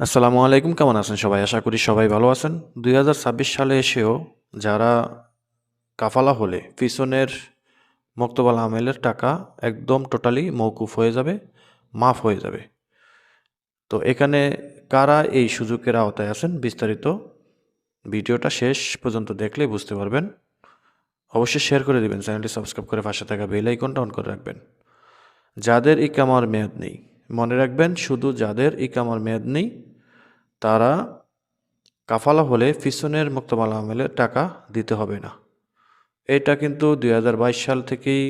আসসালামু আলাইকুম, কেমন আছেন সবাই? আশা করি সবাই ভালো আছেন। ২০২৬ সালে এসেও যারা কাফালা হলে পিছনের মোক্তবাল আমেলের টাকা একদম টোটালি মওকুফ হয়ে যাবে, মাফ হয়ে যাবে। তো এখানে কারা এই সুযোগের আওতায় আছেন বিস্তারিত ভিডিওটা শেষ পর্যন্ত দেখলে বুঝতে পারবেন। অবশ্যই শেয়ার করে দিবেন, চ্যানেলটি সাবস্ক্রাইব করে পাশে থাকা বেল আইকনটা অন করে রাখবেন। যাদের ইকামার মেয়াদ নেই, মনে রাখবেন শুধু যাদের ইকামার মেয়াদ নেই তারা কাফালা হলে পিছনের মোক্তমাল আমেলের টাকা দিতে হবে না। এটা কিন্তু ২০২২ সাল থেকেই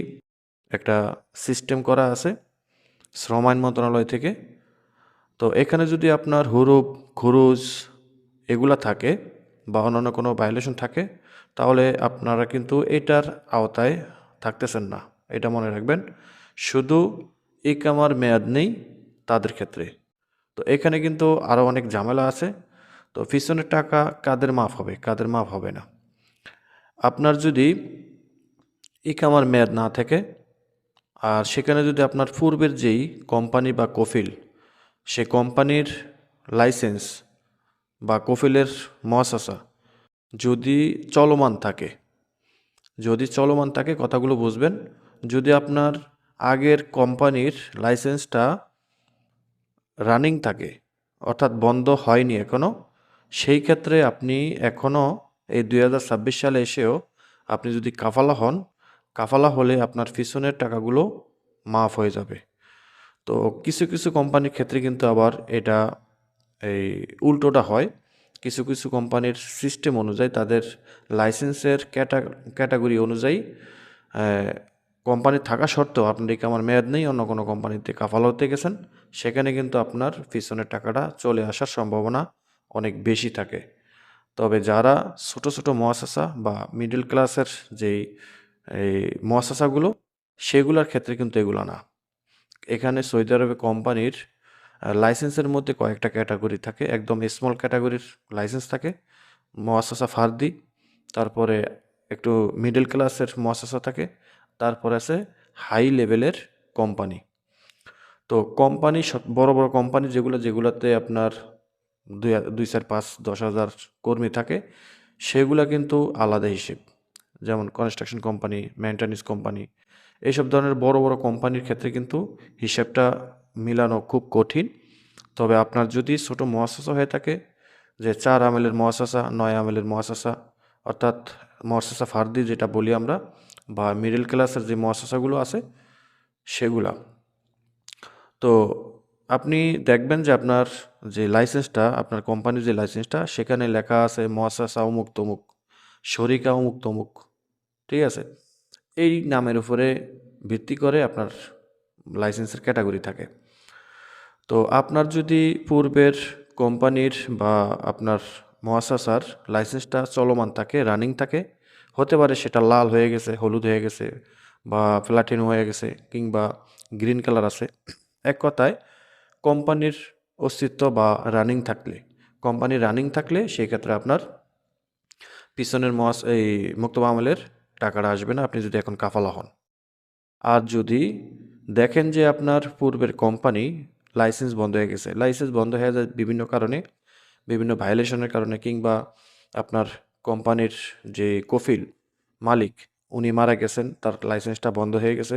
একটা সিস্টেম করা আছে শ্রম আইন মন্ত্রণালয় থেকে। তো এখানে যদি আপনার হুরুপ খুরুজ এগুলা থাকে বা অন্যান্য কোনো ভায়োলেশন থাকে তাহলে আপনারা কিন্তু এটার আওতায় থাকতেছেন না। এটা মনে রাখবেন, শুধু ইকামার মেয়াদ নেই তাদের ক্ষেত্রে। তো এখানে কিন্তু আরও অনেক ঝামেলা আছে। তো পিছনের টাকা কাদের মাফ হবে, কাদের মাফ হবে না? আপনার যদি ইকামার মেয়াদ না থাকে আর সেখানে যদি আপনার পূর্বের যেই কোম্পানি বা কফিল, সে কোম্পানির লাইসেন্স বা কফিলের মহাশাসা যদি চলমান থাকে, কথাগুলো বুঝবেন। যদি আপনার আগের কোম্পানির লাইসেন্সটা রানিং থাকে, অর্থাৎ বন্ধ হয়নি এখনও, সেই ক্ষেত্রে আপনি এখনও এই ২০২৬ সালে এসেও আপনি যদি কাফালা হন, কাফালা হলে আপনার পিছনের টাকাগুলো মাফ হয়ে যাবে। তো কিছু কিছু কোম্পানির ক্ষেত্রে কিন্তু আবার এটা এই উল্টোটা হয়। কিছু কিছু কোম্পানির সিস্টেম অনুযায়ী তাদের লাইসেন্সের ক্যাটাগরি অনুযায়ী কোম্পানি থাকা সত্ত্বেও আপনার ইকামার মেয়াদ নেই, অন্য কোনো কোম্পানিতে কাফালা হতে গেছেন, সেখানে কিন্তু আপনার পিছনের টাকাটা চলে আসার সম্ভাবনা অনেক বেশি থাকে। তবে যারা ছোট ছোট মুআসাসা বা মিডল ক্লাসের যেই এই মুআসাসাগুলো, সেগুলোর ক্ষেত্রে কিন্তু এগুলো না। এখানে সৌদি আরবে কোম্পানির লাইসেন্সের মধ্যে কয়েকটা ক্যাটাগরি থাকে। একদম স্মল ক্যাটাগরির লাইসেন্স থাকে, মুআসাসা ফার্দি। তারপরে একটু মিডল ক্লাসের মুআসাসা থাকে। তারপরে আছে হাই লেভেলের কোম্পানি। তো কোম্পানি বড় বড় কোম্পানি যেগুলোতে আপনার ২, ৪, ৫, ১০,০০০ কর্মী থাকে, সেগুলা কিন্তু আলাদা হিসেব। যেমন কনস্ট্রাকশন কোম্পানি, মেইনটেন্যান্স কোম্পানি, এইসব ধরনের বড় বড় কোম্পানির ক্ষেত্রে কিন্তু হিসাবটা মিলানো খুব কঠিন। তবে আপনার যদি ছোট মুআসাসা হয়ে থাকে, যে ৪ আমেলের মুআসাসা, ৯ আমেলের মুআসাসা, অর্থাৎ মুআসাসা ফার্দি যেটা বলি আমরা, বা মিডল ক্লাসের যে মুআসাসাগুলো আছে সেগুলা। তো আপনি দেখবেন যে আপনার যে লাইসেন্সটা, আপনার কোম্পানির যে লাইসেন্সটা, সেখানে লেখা আছে মুআসাসা অমুক তমুক, শরিকা অমুক তমুক। ঠিক আছে? এই নামের উপরে ভিত্তি করে আপনার লাইসেন্সের ক্যাটাগরি থাকে। তো আপনার যদি পূর্বের কোম্পানির বা আপনার মুআসাসার লাইসেন্সটা চলমান থাকে, রানিং থাকে, হতে পারে সেটা লাল হয়ে গেছে, হলুদ হয়ে গেছে, বা প্লাটিনাম হয়ে গেছে, কিংবা গ্রিন কালার আছে। এক কথায় কোম্পানির অস্তিত্ব বা কোম্পানি রানিং থাকলে সেই ক্ষেত্রে আপনার পিছনের এই মুক্তবা আমলের টাকাটা আসবে না, আপনি যদি এখন কাফালা হন। আর যদি দেখেন যে আপনার পূর্বের কোম্পানি লাইসেন্স বন্ধ হয়ে গেছে, লাইসেন্স বন্ধ হয়ে যায় বিভিন্ন কারণে, বিভিন্ন ভায়োলেশনের কারণে, কিংবা আপনার কোম্পানির যে কফিল মালিক উনি মারা গেছেন, তার লাইসেন্সটা বন্ধ হয়ে গেছে,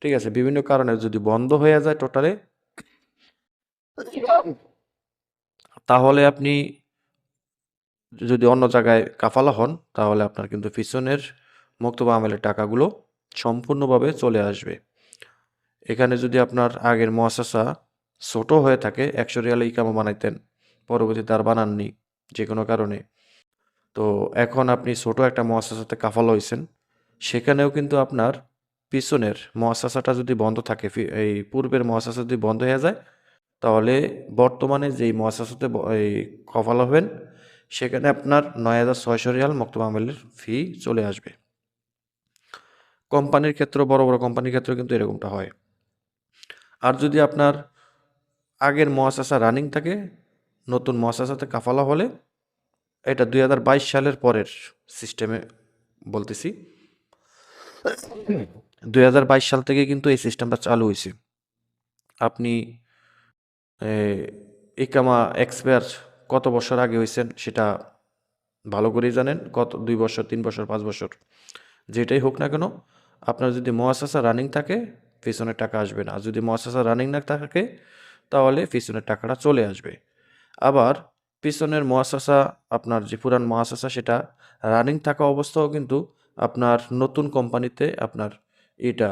ঠিক আছে, বিভিন্ন কারণে যদি বন্ধ হয়ে যায় টোটালে, তাহলে আপনি যদি অন্য জায়গায় কাফালা হন, তাহলে আপনার কিন্তু পিছনের মুক্তবা আমলের টাকাগুলো সম্পূর্ণভাবে চলে আসবে। এখানে যদি আপনার আগের মুআসাসা ছোট হয়ে থাকে, ১০০ রিয়ালে ইকামা বানাইতেন, পরবর্তীতে আর বানাননি যে কোনো কারণে, তো এখন আপনি ছোট একটা মুআসাসাতে কাফালা হইছেন, সেখানেও কিন্তু আপনার পিছনের মুআসাসাটা যদি বন্ধ থাকে, এই পূর্বের মুআসাসা যদি বন্ধ হয়ে যায়, তাহলে বর্তমানে যেই মুআসাসাতে এই কাফালা হবেন, সেখানে আপনার ৯,৬০০ রিয়াল মুক্তবা আমলের ফি চলে আসবে। কোম্পানির ক্ষেত্রে, বড় বড় কোম্পানির ক্ষেত্রেও কিন্তু এরকমটা হয়। আর যদি আপনার আগের মুআসাসা রানিং থাকে, নতুন মুআসাসাতে কাফালা হলে, এটা ২০২২ সালের পরের সিস্টেমে বলতেছি, ২০২২ সাল থেকে কিন্তু এই সিস্টেমটা চালু হয়েছে। আপনি ইকামা এক্সপায়ার কত বছর আগে হয়েছেন সেটা ভালো করেই জানেন, কত 2 বছর 3 বছর 5 বছর যেটাই হোক না কেন, আপনার যদি মুআসাসা রানিং থাকে পিছনের টাকা আসবে না। আর যদি মুআসাসা রানিং না থাকে তাহলে পিছনের টাকাটা চলে আসবে। আবার পিছনের মুআসাসা, আপনার যে পুরান মুআসাসা সেটা রানিং থাকা অবস্থাও কিন্তু আপনার নতুন কোম্পানিতে আপনার এটা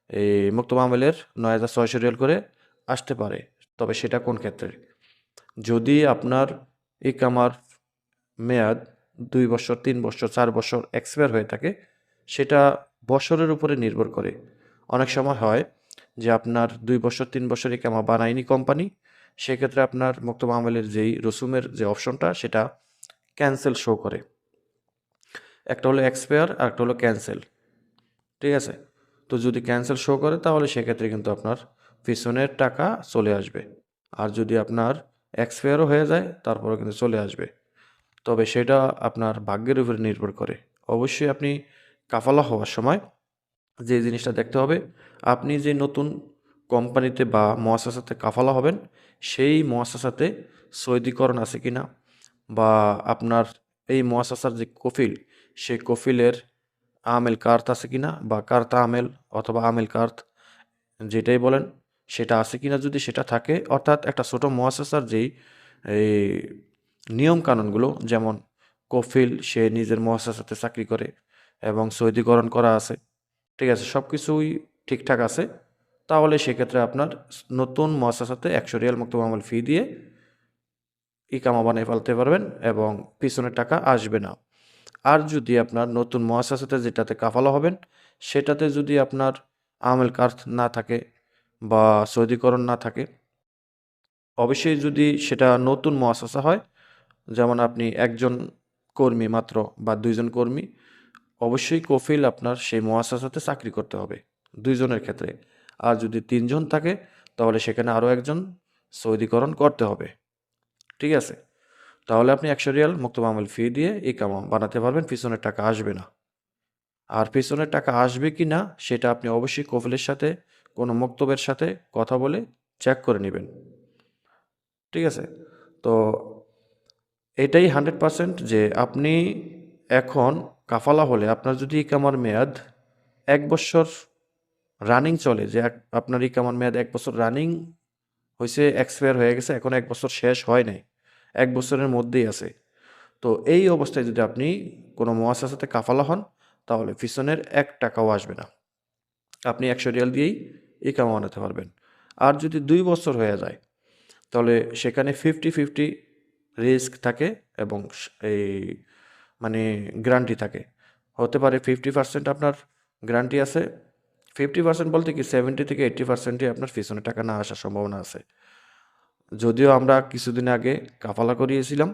এই মুক্ত মামলের ৯,৬০০ রিয়াল করে আসতে পারে। তবে সেটা কোন ক্ষেত্রে? যদি আপনার ইকামার মেয়াদ 2 বছর 3 বছর 4 বছর এক্সপায়ার হয়ে থাকে, সেটা বছরের উপরে নির্ভর করে। অনেক সময় হয় যে আপনার 2 বছর 3 বছর ইকামা বানায়নি কোম্পানি, সেক্ষেত্রে আপনার মুক্ত মামলের যেই রসুমের যে অপশনটা সেটা ক্যান্সেল শো করে। একটা হলো এক্সপায়ার আর একটা হলো ক্যান্সেল, ঠিক আছে? তো যদি ক্যান্সেল শো করে তাহলে সেক্ষেত্রে কিন্তু আপনার পিছনের টাকা চলে আসবে। আর যদি আপনার এক্সপায়ারও হয়ে যায় তারপরেও কিন্তু চলে আসবে। তবে সেটা আপনার ভাগ্যের উপরে নির্ভর করে। অবশ্যই আপনি কাফালা হওয়ার সময় যে জিনিসটা দেখতে হবে, আপনি যে নতুন কোম্পানিতে বা মুআসাসাতে কাফালা হবেন, সেই মুআসাসাতে সৌদিকরণ আছে কিনা, বা আপনার এই মুআসাসার যে কফিল, সেই কফিলের আমেল কার্ত আছে কিনা, বা কার্তা আমেল অথবা আমেল কার্ত যেটাই বলেন সেটা আছে কিনা। যদি সেটা থাকে, অর্থাৎ একটা ছোট মুআসাসার যেই এই নিয়ম কানুনগুলো, যেমন কফিল সে নিজের মুআসাসাতে চাকরি করে এবং সৌদিকরণ করা আছে, ঠিক আছে, সব কিছুই ঠিকঠাক আছে, তাহলে সেক্ষেত্রে আপনার নতুন মুআসাসাতে 100 রিয়াল মুক্ত মামুল ফি দিয়ে ইকামা বানিয়ে ফেলতে পারবেন এবং পিছনের টাকা আসবে না। আর যদি আপনার নতুন মুআসাসাতে যেটাতে কাফালা হবেন সেটাতে যদি আপনার আমেল কার্ড না থাকে বা সৌদিকরণ না থাকে, অবশ্যই যদি সেটা নতুন মুআসাসা হয়, যেমন আপনি একজন কর্মী মাত্র বা 2 জন কর্মী, অবশ্যই কফিল আপনার সেই মুআসাসাতে চাকরি করতে হবে 2 জনের ক্ষেত্রে। আর যদি 3 জন থাকে তাহলে সেখানে আরও একজন সৌদিকরণ করতে হবে, ঠিক আছে? তাহলে আপনি 100 রিয়াল মুক্ত মামুল ফি দিয়ে ইকামা বানাতে পারবেন, পিছনের টাকা আসবে না। আর পিছনের টাকা আসবে কি না সেটা আপনি অবশ্যই কফিলের সাথে কোনো মক্তবের সাথে কথা বলে চেক করে নেবেন, ঠিক আছে? তো এটাই 100% যে আপনি এখন কাফালা হলে আপনার যদি ইকামার মেয়াদ 1 বছর রানিং চলে, যে আপনার ইকামার মেয়াদ 1 বছর রানিং হইছে, এক্সপায়ার হয়ে গেছে, এখন 1 বছর শেষ হয় নাই, 1 বছরের মধ্যেই আছে। তো এই অবস্থায় যদি আপনি কোনো মুআসাসাতে কাফালা হন তাহলে পিছনের 1 টাকাও আসবে না। আপনি 100 রিয়াল দিয়েই ইকামা বানাতে পারবেন। আর যদি 2 বছর হয়ে যায় তাহলে সেখানে 50-50 রিস্ক থাকে এবং এই মানে গ্যারান্টি থাকে। হতে পারে 50% আপনার গ্যারান্টি আছে। 50% বলতে কি 70 থেকে 80%ই আপনার পিছনে টাকা না আসার সম্ভাবনা আছে। যদিও আমরা কিছুদিন আগে কাফালা করিয়েছিলাম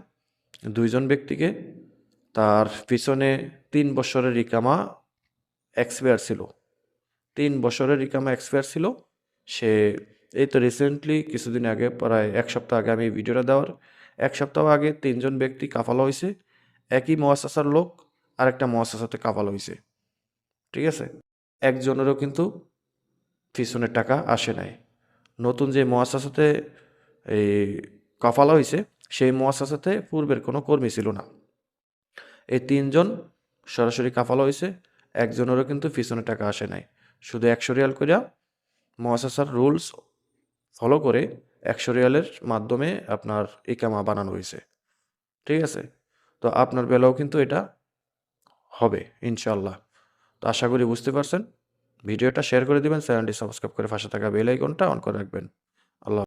2 জন ব্যক্তিকে, তার পিছনে 3 বছরের ইকামা এক্সপায়ার ছিল। 3 বছরের ইকামা এক্সপায়ার ছিল। সে এই তো রিসেন্টলি কিছুদিন আগে, প্রায় 1 সপ্তাহ আগে, আমি এই ভিডিওটা দেওয়ার 1 সপ্তাহ আগে 3 জন ব্যক্তি কাফালা হইছে। একই মুআসাসার লোক আরেকটা মুআসাসাতে কাফালা হইছে, ঠিক আছে? একজনেরও কিন্তু পিছনের টাকা আসে নাই। নতুন যে মুআসাসাতে এই কাফালা হইছে সেই মুআসাসাতে পূর্বের কোনো কর্মী ছিল না। এই 3 জন সরাসরি কাফালা হইছে, একজনেরও কিন্তু পিছনের টাকা আসে নাই। শুধু 100 রিয়াল কইরা মুআসাসার রুলস ফলো করে 100 রিয়ালের মাধ্যমে আপনার ইকামা বানানো হইছে, ঠিক আছে? তো আপনার বেলাও কিন্তু এটা হবে ইনশাআল্লাহ। তো আশা করি বুঝতে পারছেন। ভিডিওটা শেয়ার করে দিবেন, চ্যানেলটি সাবস্ক্রাইব করে পাশে থাকা বেল আইকনটা অন করে রাখবেন।